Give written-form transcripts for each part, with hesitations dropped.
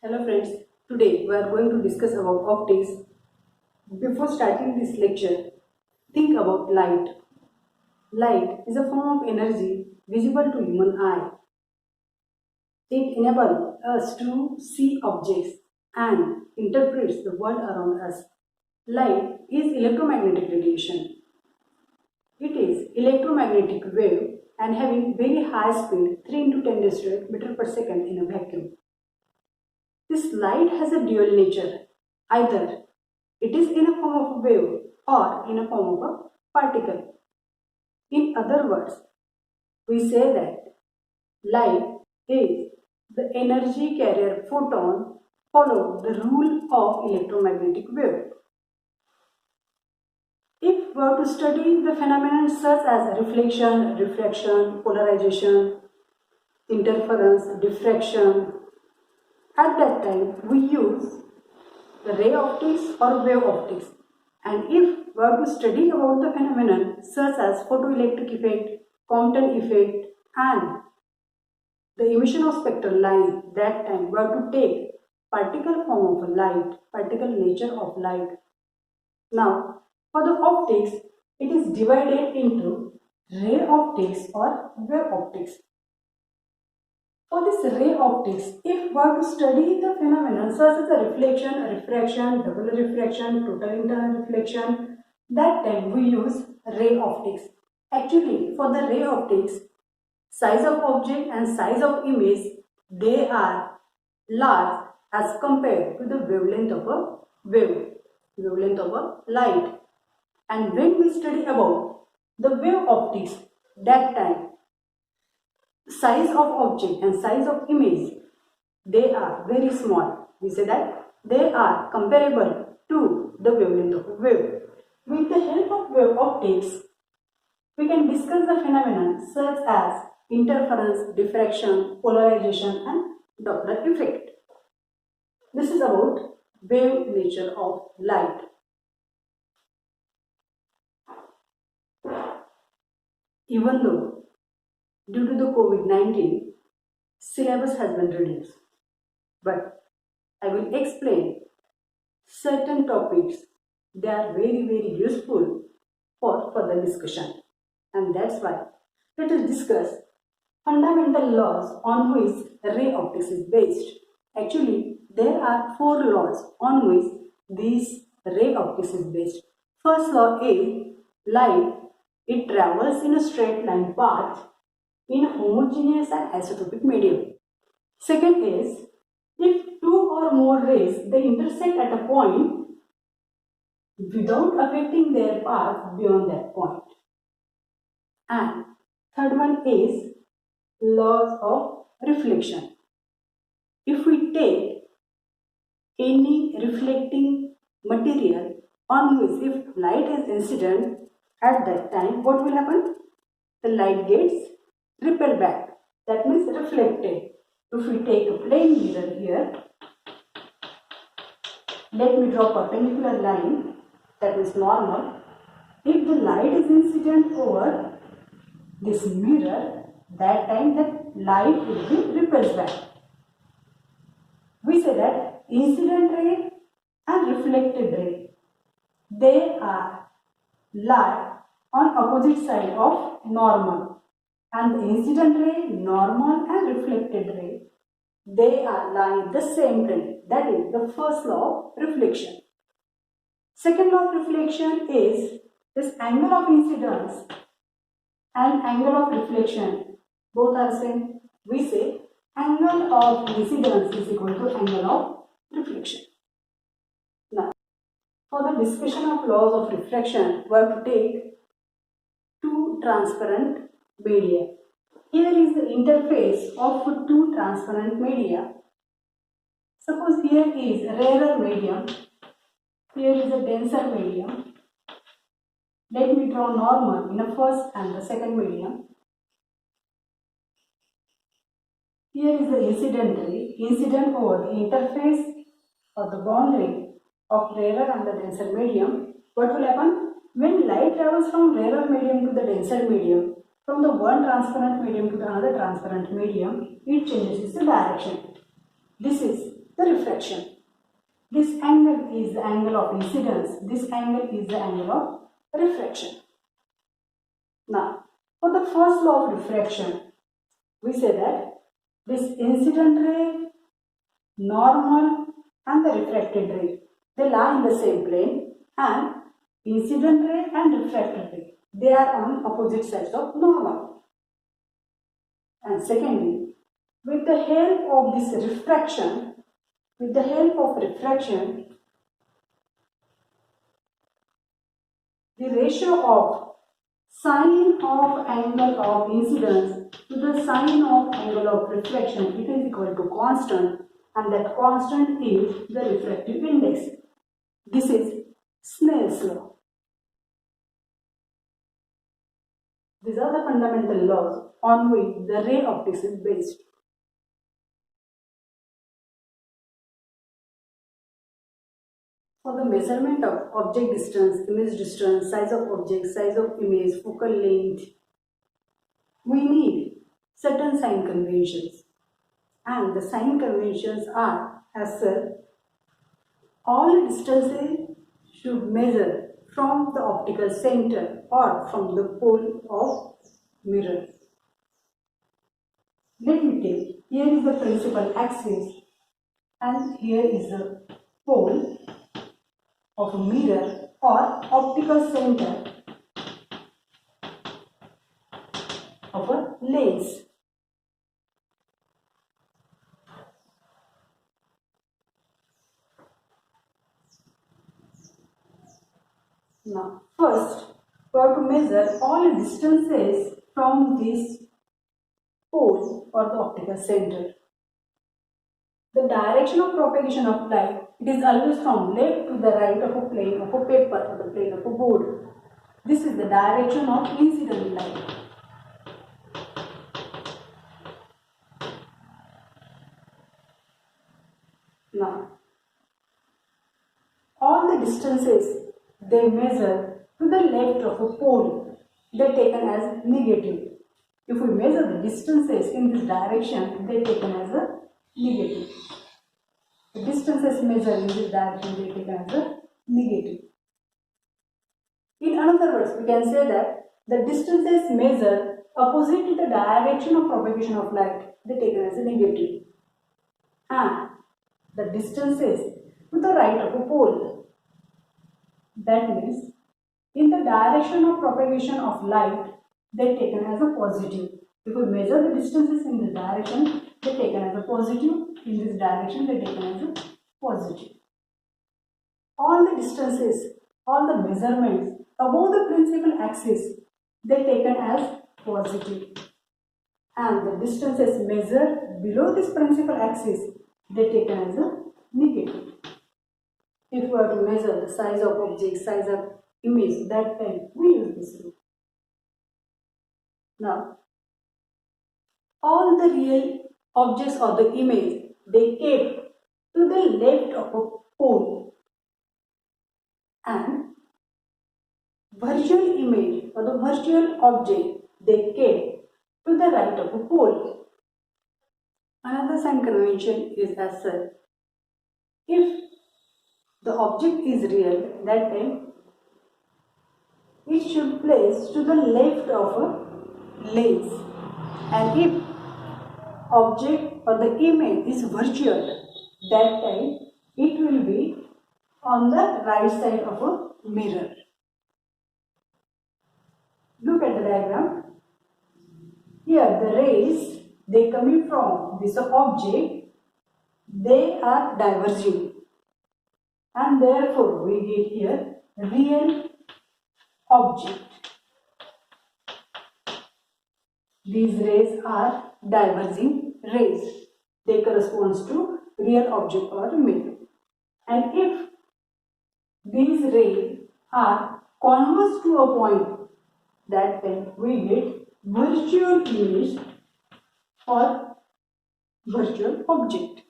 Hello friends, today we are going to discuss about optics. Before starting this lecture, think about light. Light is a form of energy visible to human eye. It enables us to see objects and interprets the world around us. Light is electromagnetic radiation. It is electromagnetic wave and having very high speed 3 into 10 raised to 8 meter per second in a vacuum. This light has a dual nature. Either it is in a form of a wave or in a form of a particle. In other words, we say that light is the energy carrier photon follow the rule of electromagnetic wave. If we were to study the phenomena such as reflection, refraction, polarization, interference, diffraction, at that time we use the ray optics or wave optics. And if we are to study about the phenomenon such as photoelectric effect, Compton effect and the emission of spectral line, that time we have to take particle form of light, particle nature of light. Now for the optics, it is divided into ray optics or wave optics. For this ray optics, if we are to study the phenomena such as a reflection, refraction, double refraction, total internal reflection, that time we use ray optics. Actually, for the ray optics, size of object and size of image, they are large as compared to the wavelength of a wave, wavelength of a light. And when we study about the wave optics, that time size of object and size of image, they are very small. We say that they are comparable to the wavelength of a wave. With the help of wave optics, we can discuss the phenomena such as interference, diffraction, polarization and Doppler effect. This is about wave nature of light. Even though due to the COVID-19, syllabus has been reduced, but I will explain certain topics. They are very useful for further discussion, and that's why let us discuss fundamental laws on which ray optics is based. Actually, there are 4 laws on which this ray optics is based. First law is light, it travels in a straight line path in homogeneous and isotopic medium. Second is, if 2 or more rays they intersect at a point without affecting their path beyond that point. And third one is laws of reflection. If we take any reflecting material on which if light is incident at that time, what will happen? The light gets repelled back. That means reflected. If we take a plane mirror here, let me draw a perpendicular line, that is normal. If the light is incident over this mirror, that time that light will be repelled back. We say that incident ray and reflected ray, they are lie on opposite side of normal, and the incident ray, normal and reflected ray, they are lying the same plane. That is the first law of reflection. Second law of reflection is this angle of incidence and angle of reflection, both are same. We say angle of incidence is equal to angle of reflection. Now, for the discussion of laws of refraction, we have to take 2 transparent media. Here is the interface of 2 transparent media. Suppose here is a rarer medium, here is a denser medium. Let me draw normal in the first and the second medium. Here is the incident ray, incident over the interface or the boundary of rarer and the denser medium. What will happen? When light travels from rarer medium to the denser medium, from the one transparent medium to the another transparent medium, it changes its direction. This is the refraction. This angle is the angle of incidence. This angle is the angle of refraction. Now, for the first law of refraction, we say that this incident ray, normal and the refracted ray, they lie in the same plane, and incident ray and refracted ray, they are on opposite sides of normal. And secondly, with the help of this refraction, the ratio of sine of angle of incidence to the sine of angle of reflection, it is equal to constant, and that constant is the refractive index. This is Snell's law. These are the fundamental laws on which the ray optics is based. For the measurement of object distance, image distance, size of object, size of image, focal length, we need certain sign conventions. And the sign conventions are as such: all distances should measure from the optical center or from the pole of mirror. Let me take, here is the principal axis and here is the pole of a mirror or optical center of a lens. Now, first, we have to measure all distances from this pole or the optical center. The direction of propagation of light, it is always from left to the right of a plane of a paper or the plane of a board. This is the direction of incident light. Now, all the distances they measure to the left of a pole, they are taken as negative. If we measure the distances in this direction, they are taken as a negative. The distances measured in this direction, they are taken as a negative. In other words, we can say that the distances measured opposite to the direction of propagation of light, they are taken as a negative. And the distances to the right of a pole, that means in the direction of propagation of light, they are taken as a positive. If we measure the distances in this direction, they are taken as a positive. In this direction, they are taken as a positive. All the distances, all the measurements above the principal axis, they are taken as positive. And the distances measured below this principal axis, they are taken as a negative. If we are to measure the size of object, size of image, that time we use this rule. Now, all the real objects or the image, they kept to the left of a pole, and virtual image or the virtual object, they kept to the right of a pole. Another sign convention is as such: if the object is real, that time it should place to the left of a lens, and if object or the image is virtual, that time it will be on the right side of a mirror. Look at the diagram. Here the rays, they coming from this object, they are diverging, and therefore we get here real object. These rays are diverging rays. They correspond to real object or mirror. And if these rays are converged to a point, that then we get virtual image or virtual object.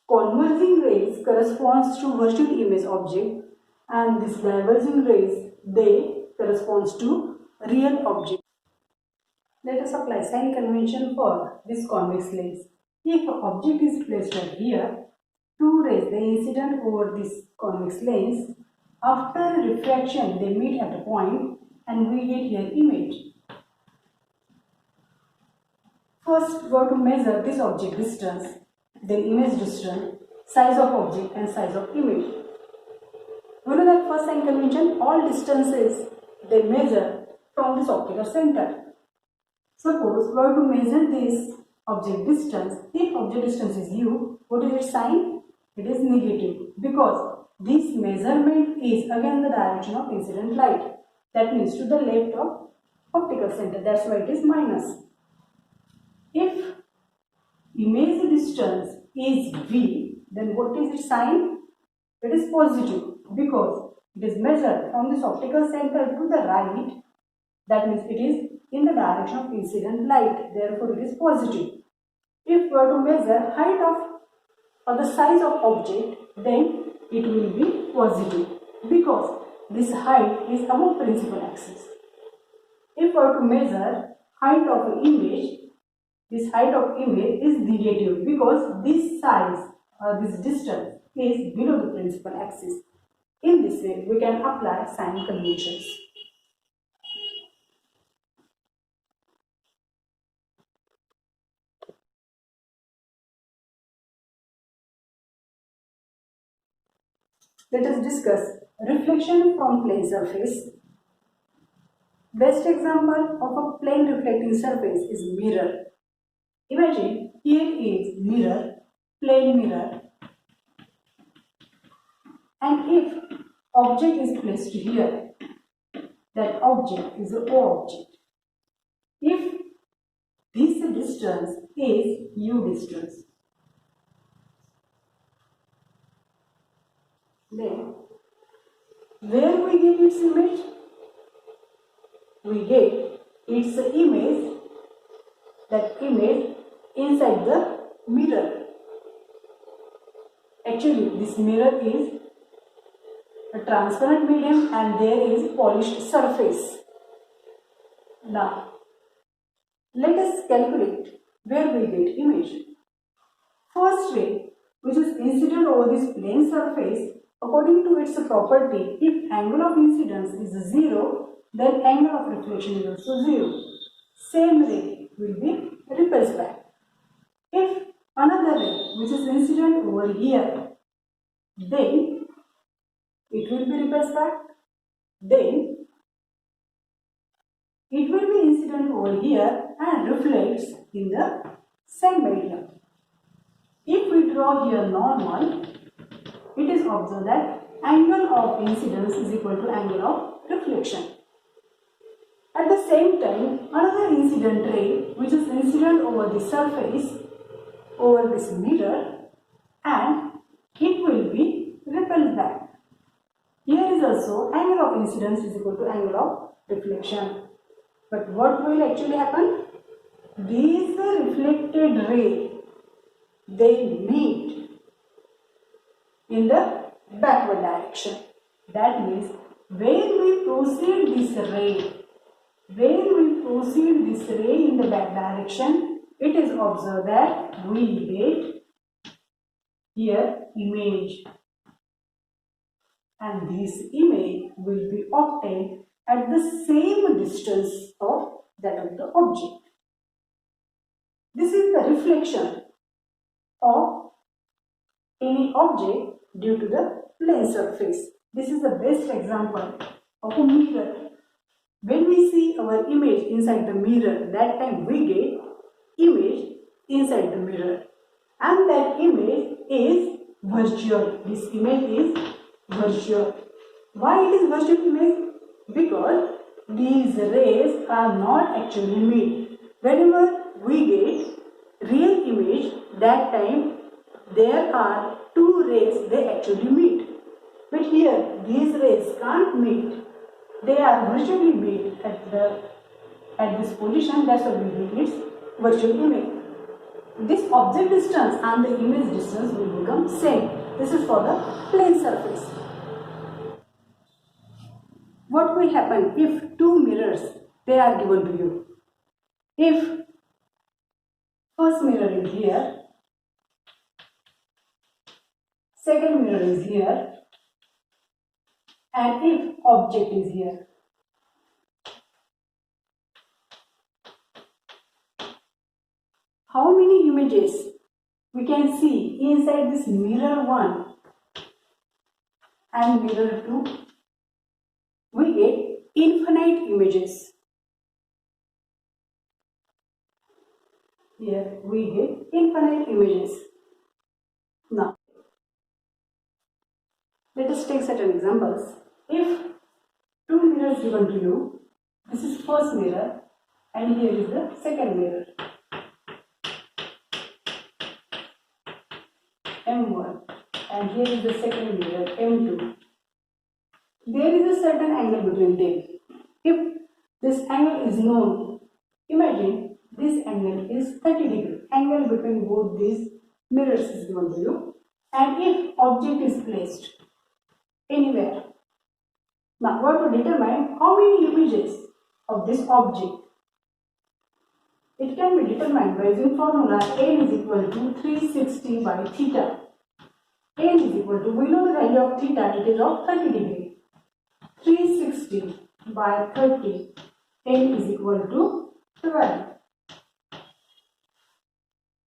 Converging rays corresponds to virtual image object, and these diverging rays, they corresponds to real object. Let us apply sign convention for this convex lens. If an object is placed at here, two rays they incident over this convex lens. After refraction, they meet at a point, and we get here image. First, we have to measure this object distance, then image distance, size of object and size of image. We know that first sign convention, all distances they measure from this optical center. Suppose we have to measure this object distance. If object distance is u, what is its sign? It is negative, because this measurement is against the direction of incident light. That means to the left of optical center. That's why it is minus. If image distance is v, then what is its sign? It is positive, because it is measured from this optical center to the right. That means it is in the direction of incident light. Therefore, it is positive. If we are to measure height of or the size of object, then it will be positive, because this height is above principal axis. If we are to measure height of an image, this height of image is negative, because this size or this distance is below the principal axis. In this way, we can apply sign conventions. Let us discuss reflection from plane surface. Best example of a plane reflecting surface is mirror. Imagine here is mirror, plane mirror, and if object is placed here, that object is an O object. If this distance is U distance, then where we get its image? We get its image, that image inside the mirror. Actually, this mirror is a transparent medium and there is polished surface. Now, let us calculate where we get image. First ray, which is incident over this plane surface, according to its property, if angle of incidence is 0, then angle of reflection is also 0. Same ray will be repulsed back. If another ray, which is incident over here, then it will be repulsed back. Then it will be incident over here and reflects in the same medium. If we draw here normal, it is observed that angle of incidence is equal to angle of reflection. At the same time, another incident ray, which is incident over the surface, over this mirror, and it will be repelled back. Here is also angle of incidence is equal to angle of reflection. But what will actually happen? These reflected ray, they meet in the backward direction. That means when we proceed this ray in the back direction, it is observed that we get here image, and this image will be obtained at the same distance of that of the object. This is the reflection of any object due to the plane surface. This is the best example of a mirror. When we see our image inside the mirror, that time we get image inside the mirror, and that image is virtual. This image is virtual. Why it is virtual image? Because these rays are not actually meet. Whenever we get real image, that time there are two rays they actually meet. But here these rays can't meet. They are virtually meet at this position. That's why we get its virtual image. This object distance and the image distance will become same. This is for the plane surface. What will happen if two mirrors they are given to you? If first mirror is here second mirror is here, and if object is here. How many images we can see inside this mirror 1 and mirror 2? We get infinite images. Here we get infinite images. Now, let us take certain examples. If two mirrors given to you, this is first mirror and here is the second mirror, M1, and here is the second mirror, M2. There is a certain angle between them. If this angle is known, imagine this angle is 30 degree. Angle between both these mirrors is given to you. And if object is placed anywhere, now we have to determine how many images of this object. It can be determined by using formula n is equal to 360 by theta. N is equal to, we know the value of theta, it is of 30 degree. 360 by 30, n is equal to 12.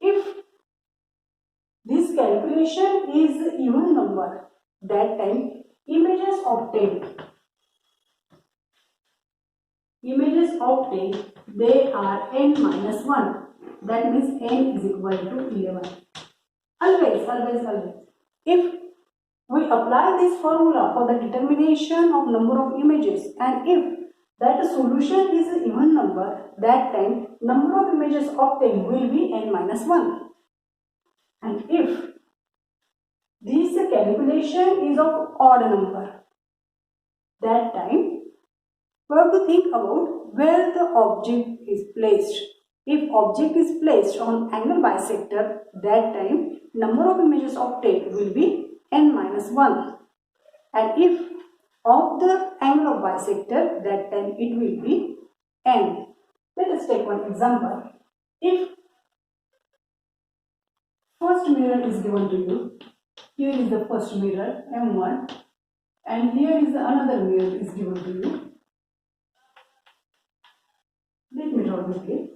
If this calculation is even number, that time images obtained, they are n minus 1. That means n is equal to 11. Always. If we apply this formula for the determination of number of images, and if that solution is an even number, that time number of images obtained will be n minus 1. And if this calculation is of odd number, that time we have to think about where the object is placed. If object is placed on angle bisector, that time number of images obtained will be n minus 1. And if of the angle of bisector, that time it will be n. Let us take one example. If first mirror is given to you, here is the first mirror, M1, and here is another mirror is given to you. Let me draw this here.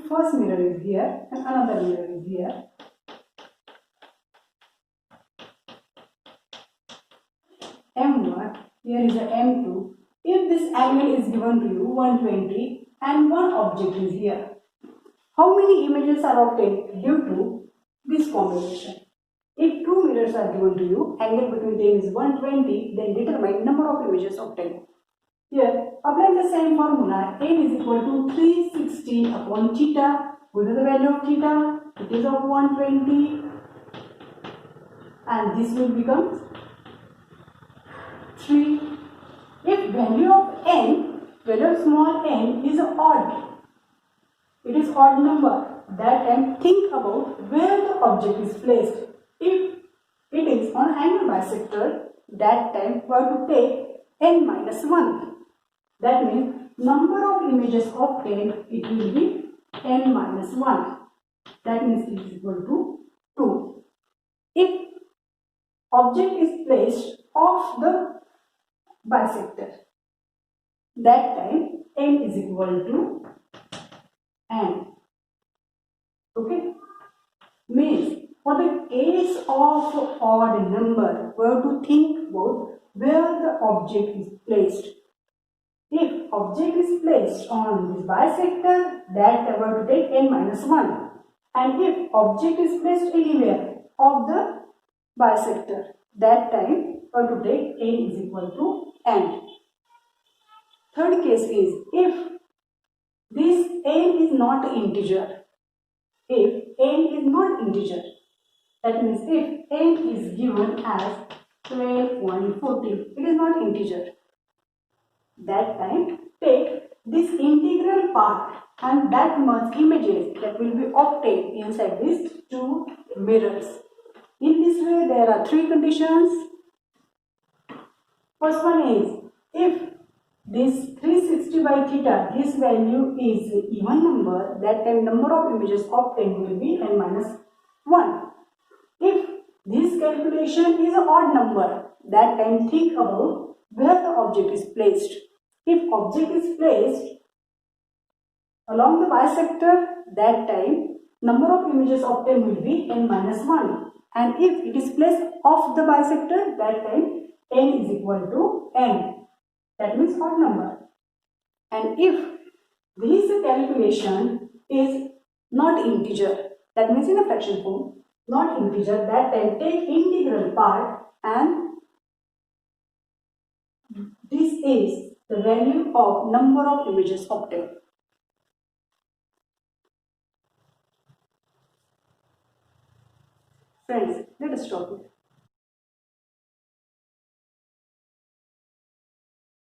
First mirror is here and another mirror is here. M1, here is a M2. If this angle is given to you 120 and one object is here, how many images are obtained due to this combination? If two mirrors are given to you, angle between them is 120, then determine number of images obtained. Here, applying the same formula, n is equal to 360 upon theta. We know the value of theta, it is of 120, and this will become 3. If value of small n is odd, it is odd number, that time think about where the object is placed. If it is on angle bisector, that time we have to take n minus 1. That means number of images obtained, it will be n minus 1. That means it is equal to 2. If object is placed off the bisector, that time n is equal to n. Okay? Means for the case of odd number, we have to think about where the object is placed. If object is placed on this bisector, that we have to take n minus 1. And if object is placed anywhere of the bisector, that time we have to take n is equal to n. Third case is if this n is not integer. If n is not integer, that means if n is given as 12, 1, 14, it is not integer. That time take this integral part and that much images that will be obtained inside these two mirrors. In this way there are three conditions. First one is, if this 360 by theta, this value is even number, that time number of images obtained will be n minus 1. If this calculation is an odd number, that time think about where the object is placed. If object is placed along the bisector, that time number of images obtained will be n minus 1. And if it is placed off the bisector, that time n is equal to n. That means odd number. And if this calculation is not integer, that means in a fraction form, not integer, that time take integral part, and this is the value of number of images obtained. Friends, let us stop it.